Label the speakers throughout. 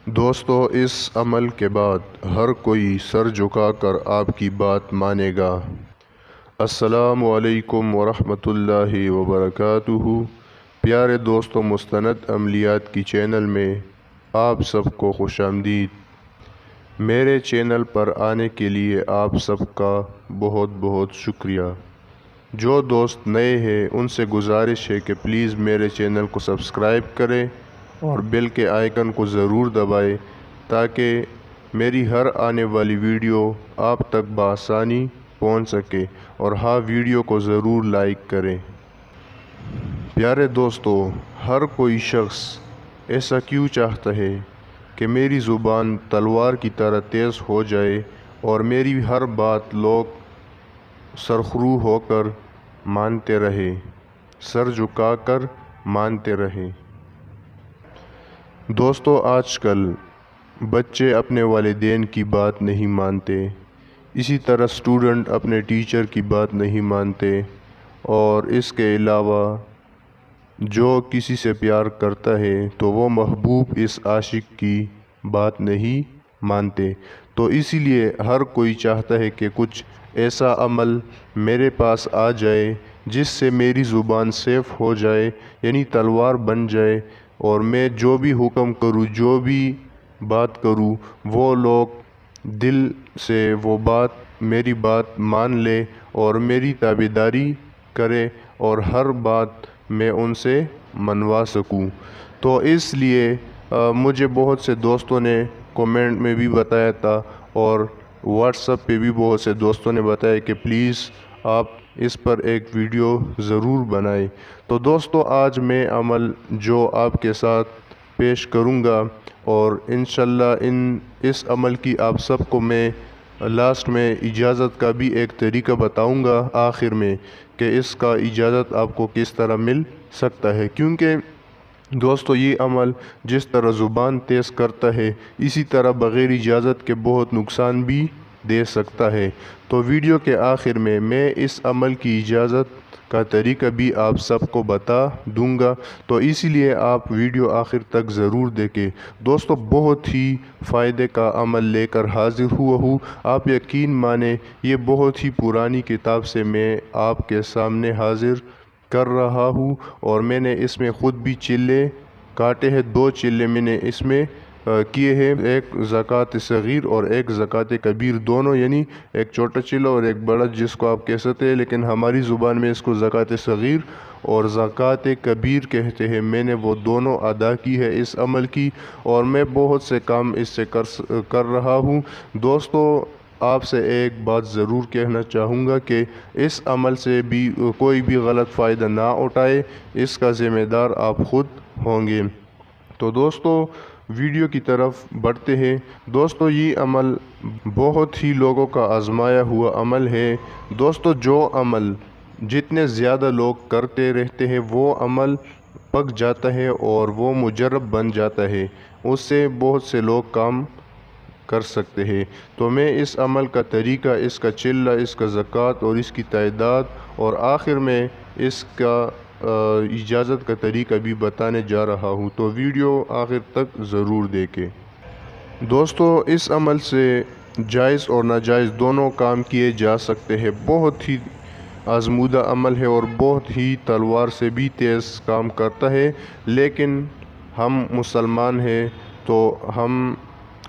Speaker 1: دوستو، اس عمل کے بعد ہر کوئی سر جھکا کر آپ کی بات مانے گا۔ السلام علیکم ورحمۃ اللہ وبرکاتہ۔ پیارے دوستو، مستند عملیات کی چینل میں آپ سب کو خوش آمدید۔ میرے چینل پر آنے کے لیے آپ سب کا بہت بہت شکریہ۔ جو دوست نئے ہیں ان سے گزارش ہے کہ پلیز میرے چینل کو سبسکرائب کریں اور بیل کے آئیکن کو ضرور دبائیں تاکہ میری ہر آنے والی ویڈیو آپ تک بآسانی پہنچ سکے، اور ویڈیو کو ضرور لائک کریں۔ پیارے دوستو، ہر کوئی شخص ایسا کیوں چاہتا ہے کہ میری زبان تلوار کی طرح تیز ہو جائے اور میری ہر بات لوگ سرخرو ہو کر مانتے رہیں، سر جھکا کر مانتے رہیں۔ دوستو، آج کل بچے اپنے والدین کی بات نہیں مانتے، اسی طرح اسٹوڈنٹ اپنے ٹیچر کی بات نہیں مانتے، اور اس کے علاوہ جو کسی سے پیار کرتا ہے تو وہ محبوب اس عاشق کی بات نہیں مانتے۔ تو اسی لیے ہر کوئی چاہتا ہے کہ کچھ ایسا عمل میرے پاس آ جائے جس سے میری زبان سیف ہو جائے، یعنی تلوار بن جائے، اور میں جو بھی حکم کروں، جو بھی بات کروں، وہ لوگ دل سے وہ میری بات مان لے اور میری تابعداری کرے، اور ہر بات میں ان سے منوا سکوں۔ تو اس لیے مجھے بہت سے دوستوں نے کومنٹ میں بھی بتایا تھا، اور واٹس ایپ پہ بھی بہت سے دوستوں نے بتایا کہ پلیز آپ اس پر ایک ویڈیو ضرور بنائیں۔ تو دوستو، آج میں عمل جو آپ کے ساتھ پیش کروں گا، اور انشاءاللہ اس عمل کی آپ سب کو میں لاسٹ میں اجازت کا بھی ایک طریقہ بتاؤں گا آخر میں، کہ اس کا اجازت آپ کو کس طرح مل سکتا ہے، کیونکہ دوستو یہ عمل جس طرح زبان تیز کرتا ہے اسی طرح بغیر اجازت کے بہت نقصان بھی دے سکتا ہے۔ تو ویڈیو کے آخر میں اس عمل کی اجازت کا طریقہ بھی آپ سب کو بتا دوں گا، تو اسی لیے آپ ویڈیو آخر تک ضرور دیکھیں۔ دوستو، بہت ہی فائدے کا عمل لے کر حاضر ہوا ہوں۔ آپ یقین مانیں، یہ بہت ہی پرانی کتاب سے میں آپ کے سامنے حاضر کر رہا ہوں، اور میں نے اس میں خود بھی چلے کاٹے ہیں۔ 2 چلے میں نے اس میں کیے ہیں، ایک زکوٰۃ صغیر اور ایک زکوٰۃ کبیر، دونوں، یعنی ایک چھوٹا چلہ اور ایک بڑا، جس کو آپ کہہ سکتے ہیں، لیکن ہماری زبان میں اس کو زکوٰۃ صغیر اور زکوٰۃ کبیر کہتے ہیں۔ میں نے وہ دونوں ادا کی ہے اس عمل کی، اور میں بہت سے کام اس سے کر رہا ہوں۔ دوستو، آپ سے ایک بات ضرور کہنا چاہوں گا کہ اس عمل سے بھی کوئی بھی غلط فائدہ نہ اٹھائے، اس کا ذمہ دار آپ خود ہوں گے۔ تو دوستو، ویڈیو کی طرف بڑھتے ہیں۔ دوستو، یہ عمل بہت ہی لوگوں کا آزمایا ہوا عمل ہے۔ دوستو، جو عمل جتنے زیادہ لوگ کرتے رہتے ہیں وہ عمل پک جاتا ہے اور وہ مجرب بن جاتا ہے، اس سے بہت سے لوگ کام کر سکتے ہیں۔ تو میں اس عمل کا طریقہ، اس کا چلہ، اس کا زکوٰۃ اور اس کی تعداد، اور آخر میں اس کا اجازت کا طریقہ بھی بتانے جا رہا ہوں، تو ویڈیو آخر تک ضرور دیکھیں۔ دوستو، اس عمل سے جائز اور ناجائز دونوں کام کیے جا سکتے ہیں۔ بہت ہی آزمودہ عمل ہے اور بہت ہی تلوار سے بھی تیز کام کرتا ہے، لیکن ہم مسلمان ہیں تو ہم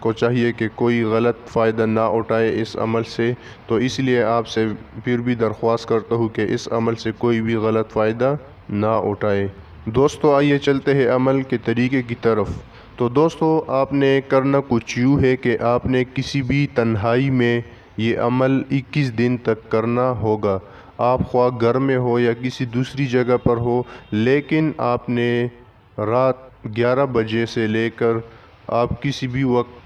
Speaker 1: کو چاہیے کہ کوئی غلط فائدہ نہ اٹھائے اس عمل سے۔ تو اس لیے آپ سے پھر بھی درخواست کرتا ہوں کہ اس عمل سے کوئی بھی غلط فائدہ نہ اٹھائے۔ دوستو، آئیے چلتے ہیں عمل کے طریقے کی طرف۔ تو دوستو، آپ نے کرنا کچھ یوں ہے کہ آپ نے کسی بھی تنہائی میں یہ عمل 21 دن تک کرنا ہوگا۔ آپ خواہ گھر میں ہو یا کسی دوسری جگہ پر ہو، لیکن آپ نے رات 11 بجے سے لے کر آپ کسی بھی وقت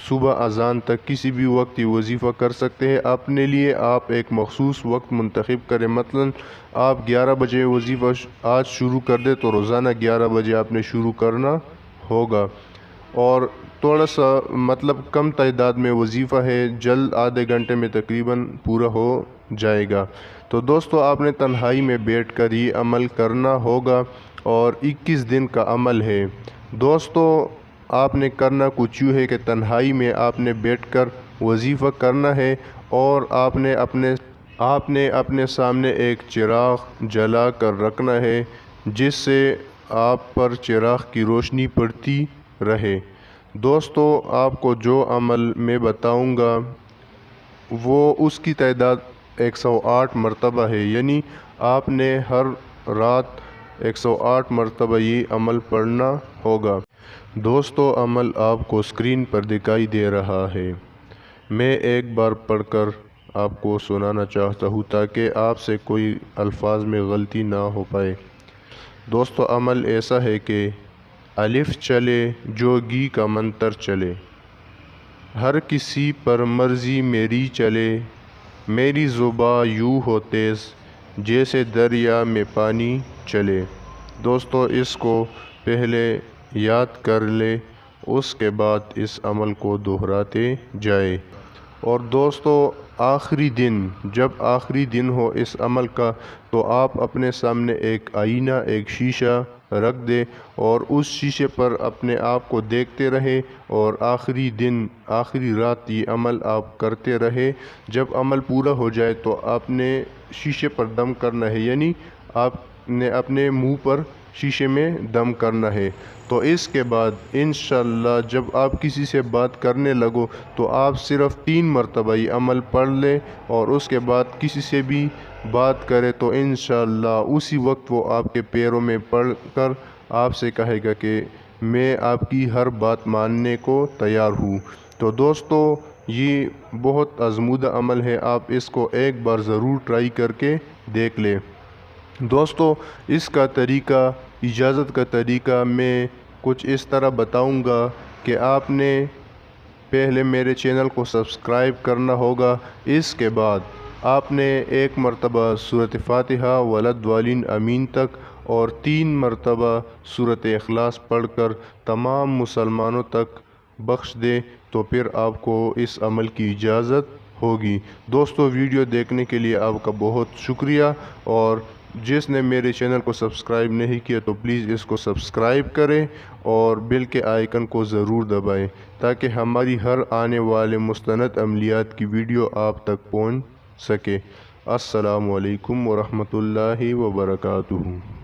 Speaker 1: صبح اذان تک کسی بھی وقت یہ وظیفہ کر سکتے ہیں۔ اپنے لیے آپ ایک مخصوص وقت منتخب کریں، مثلا آپ 11 بجے وظیفہ آج شروع کر دیں تو روزانہ 11 بجے آپ نے شروع کرنا ہوگا، اور تھوڑا سا کم تعداد میں وظیفہ ہے، جلد آدھے گھنٹے میں تقریباً پورا ہو جائے گا۔ تو دوستو، آپ نے تنہائی میں بیٹھ کر یہ عمل کرنا ہوگا، اور 21 دن کا عمل ہے۔ دوستو، آپ نے کرنا کچھ یوں ہے کہ تنہائی میں آپ نے بیٹھ کر وظیفہ کرنا ہے، اور آپ نے اپنے سامنے ایک چراغ جلا کر رکھنا ہے جس سے آپ پر چراغ کی روشنی پڑتی رہے۔ دوستو، آپ کو جو عمل میں بتاؤں گا وہ اس کی تعداد 108 مرتبہ ہے، یعنی آپ نے ہر رات 108 مرتبہ یہ عمل پڑھنا ہوگا۔ دوستو، عمل آپ کو اسکرین پر دکھائی دے رہا ہے، میں ایک بار پڑھ کر آپ کو سنانا چاہتا ہوں تاکہ آپ سے کوئی الفاظ میں غلطی نہ ہو پائے۔ دوستو، عمل ایسا ہے کہ الف چلے جوگی کا منتر چلے، ہر کسی پر مرضی میری چلے، میری زباں یوں ہو تیز جیسے دریا میں پانی چلے۔ دوستو، اس کو پہلے یاد کر لے، اس کے بعد اس عمل کو دہراتے جائے۔ اور دوستو، جب آخری دن ہو اس عمل کا تو آپ اپنے سامنے ایک آئینہ، ایک شیشہ رکھ دے اور اس شیشے پر اپنے آپ کو دیکھتے رہے، اور آخری رات یہ عمل آپ کرتے رہے۔ جب عمل پورا ہو جائے تو آپ نے شیشے پر دم کرنا ہے، یعنی آپ نے اپنے منہ پر شیشے میں دم کرنا ہے۔ تو اس کے بعد انشاءاللہ جب آپ کسی سے بات کرنے لگو تو آپ صرف 3 مرتبہ یہ عمل پڑھ لیں، اور اس کے بعد کسی سے بھی بات کرے تو انشاءاللہ اسی وقت وہ آپ کے پیروں میں پڑ کر آپ سے کہے گا کہ میں آپ کی ہر بات ماننے کو تیار ہوں۔ تو دوستو، یہ بہت آزمودہ عمل ہے، آپ اس کو ایک بار ضرور ٹرائی کر کے دیکھ لیں۔ دوستو، اس کا طریقہ، اجازت کا طریقہ میں کچھ اس طرح بتاؤں گا کہ آپ نے پہلے میرے چینل کو سبسکرائب کرنا ہوگا، اس کے بعد آپ نے 1 مرتبہ سورۃ فاتحہ ولد آمین تک اور 3 مرتبہ سورۃ اخلاص پڑھ کر تمام مسلمانوں تک بخش دے تو پھر آپ کو اس عمل کی اجازت ہوگی۔ دوستو، ویڈیو دیکھنے کے لیے آپ کا بہت شکریہ، اور جس نے میرے چینل کو سبسکرائب نہیں کیا تو پلیز اس کو سبسکرائب کریں اور بیل کے آئیکن کو ضرور دبائیں تاکہ ہماری ہر آنے والے مستند عملیات کی ویڈیو آپ تک پہنچ سکے۔ السلام علیکم ورحمۃ اللہ وبرکاتہ۔